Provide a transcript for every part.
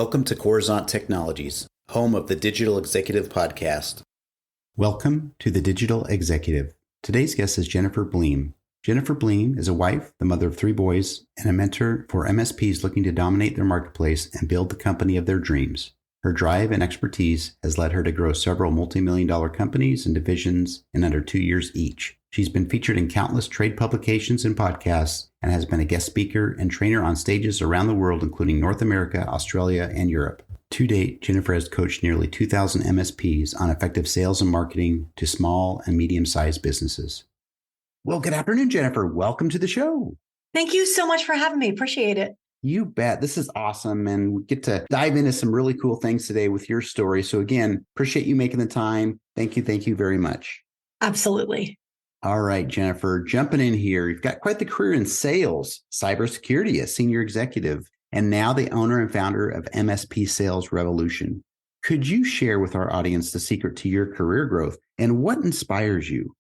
Welcome to Coruzant Technologies, home of the Digital Executive Podcast. Welcome to the Digital Executive. Today's guest is Jennifer Bleam. Jennifer Bleam is a wife, the mother of 3 boys, and a mentor for MSPs looking to dominate their marketplace and build the company of their dreams. Her drive and expertise has led her to grow several multi-million-dollar companies and divisions in under 2 years each. She's been featured in countless trade publications and podcasts and has been a guest speaker and trainer on stages around the world, including North America, Australia, and Europe. To date, Jennifer has coached nearly 2,000 MSPs on effective sales and marketing to small and medium-sized businesses. Well, good afternoon, Jennifer. Welcome to the show. Thank you so much for having me. Appreciate it. You bet. This is awesome. And we get to dive into some really cool things today with your story. So again, appreciate you making the time. Thank you. Thank you very much. Absolutely. All right, Jennifer, jumping in here. You've got quite the career in sales, cybersecurity, a senior executive, and now the owner and founder of MSP Sales Revolution. Could you share with our audience the secret to your career growth and what inspires you?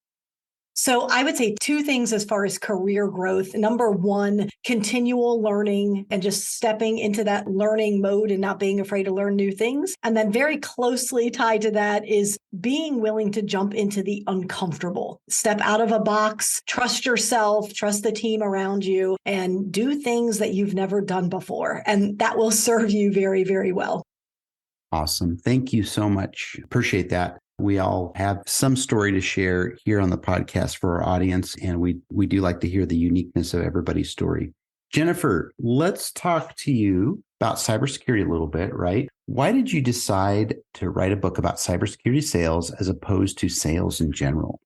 So I would say 2 things as far as career growth. Number 1, continual learning and just stepping into that learning mode and not being afraid to learn new things. And then very closely tied to that is being willing to jump into the uncomfortable. Step out of a box, trust yourself, trust the team around you, and do things that you've never done before. And that will serve you very, very well. Awesome. Thank you so much. Appreciate that. We all have some story to share here on the podcast for our audience, and we do like to hear the uniqueness of everybody's story. Jennifer, let's talk to you about cybersecurity a little bit, right? Why did you decide to write a book about cybersecurity sales as opposed to sales in general?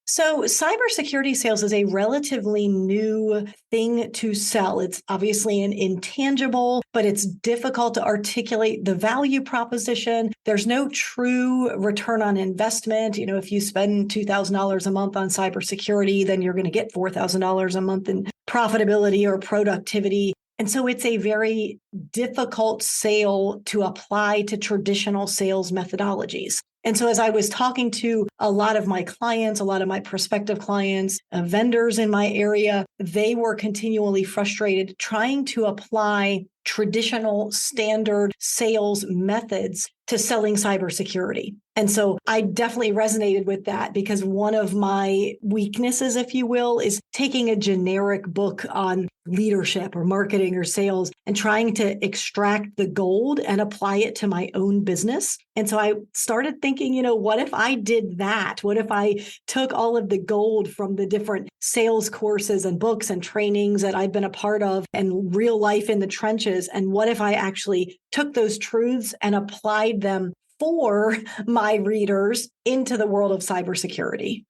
So cybersecurity sales is a relatively new thing to sell. It's obviously an intangible, but it's difficult to articulate the value proposition. There's no true return on investment. You know, if you spend $2,000 a month on cybersecurity, then you're going to get $4,000 a month in profitability or productivity. And so it's a very difficult sale to apply to traditional sales methodologies. And so as I was talking to a lot of my clients, a lot of my prospective clients, vendors in my area, they were continually frustrated trying to apply traditional standard sales methods to selling cybersecurity. And so I definitely resonated with that because one of my weaknesses, if you will, is taking a generic book on leadership or marketing or sales and trying to extract the gold and apply it to my own business. And so I started thinking, what if I did that? What if I took all of the gold from the different sales courses and books and trainings that I've been a part of and real life in the trenches? And what if I actually took those truths and applied them for my readers into the world of cybersecurity?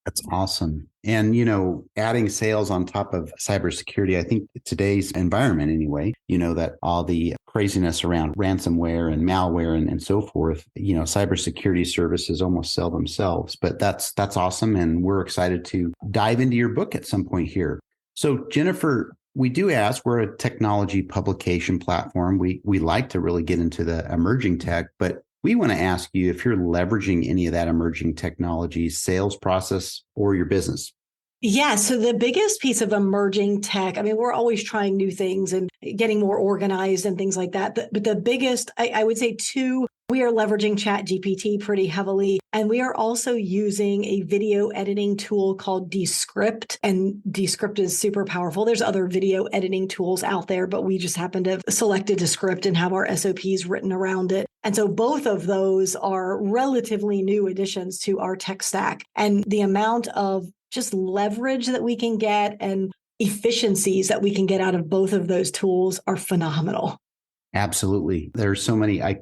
That's awesome. And, adding sales on top of cybersecurity, I think today's environment anyway, that all the craziness around ransomware and malware and so forth, cybersecurity services almost sell themselves. But that's awesome. And we're excited to dive into your book at some point here. So, Jennifer, we do ask, we're a technology publication platform. We like to really get into the emerging tech, but we want to ask you if you're leveraging any of that emerging technology, sales process, or your business. Yeah. So the biggest piece of emerging tech, we're always trying new things and getting more organized and things like that. But the biggest, I would say 2, we are leveraging ChatGPT pretty heavily. And we are also using a video editing tool called Descript. And Descript is super powerful. There's other video editing tools out there, but we just happen to have selected Descript and have our SOPs written around it. And so both of those are relatively new additions to our tech stack. And the amount of just leverage that we can get and efficiencies that we can get out of both of those tools are phenomenal. Absolutely. There's so many. I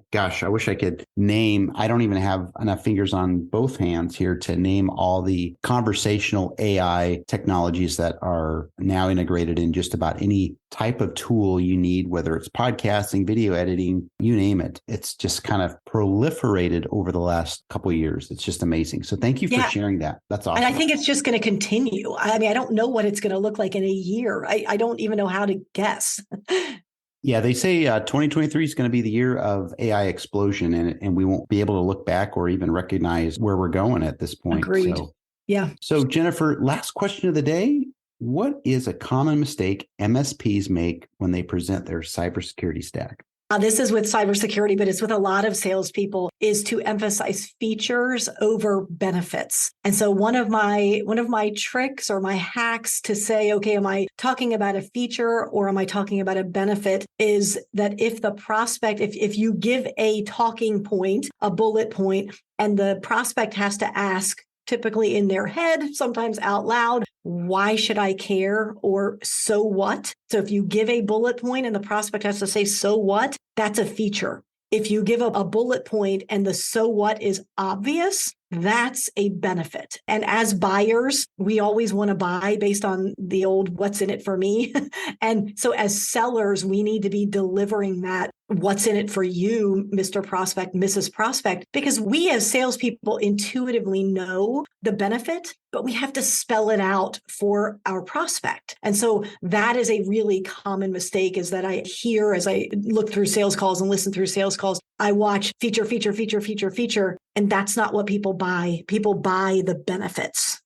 wish I could name. I don't even have enough fingers on both hands here to name all the conversational AI technologies that are now integrated in just about any type of tool you need, whether it's podcasting, video editing, you name it. It's just kind of proliferated over the last couple of years. It's just amazing. So thank you for sharing that. That's awesome. And I think it's just going to continue. I don't know what it's going to look like in a year. I don't even know how to guess. Yeah, they say 2023 is going to be the year of AI explosion, and we won't be able to look back or even recognize where we're going at this point. Agreed. So Jennifer, last question of the day. What is a common mistake MSPs make when they present their cybersecurity stack? This is with cybersecurity, but it's with a lot of salespeople, is to emphasize features over benefits. And so one of my tricks or my hacks to say, okay, am I talking about a feature or am I talking about a benefit, is that if the prospect, if you give a talking point, a bullet point, and the prospect has to ask, typically in their head, sometimes out loud, why should I care? Or so what? So if you give a bullet point and the prospect has to say, so what? That's a feature. If you give a bullet point and the so what is obvious, that's a benefit. And as buyers, we always want to buy based on the old what's in it for me. And so as sellers, we need to be delivering that what's in it for you, Mr. Prospect, Mrs. Prospect, because we as salespeople intuitively know the benefit, but we have to spell it out for our prospect. And so that is a really common mistake, is that I hear as I look through sales calls and listen through sales calls, I watch feature, feature, feature, feature, feature, and that's not what people buy. People buy the benefits.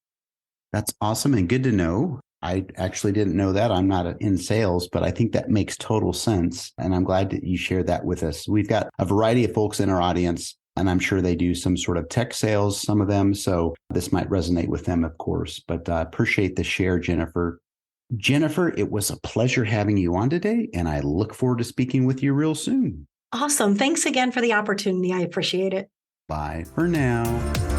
That's awesome and good to know. I actually didn't know that. I'm not in sales, but I think that makes total sense. And I'm glad that you shared that with us. We've got a variety of folks in our audience, and I'm sure they do some sort of tech sales, some of them. So this might resonate with them, of course. But appreciate the share, Jennifer. Jennifer, it was a pleasure having you on today, and I look forward to speaking with you real soon. Awesome. Thanks again for the opportunity. I appreciate it. Bye for now.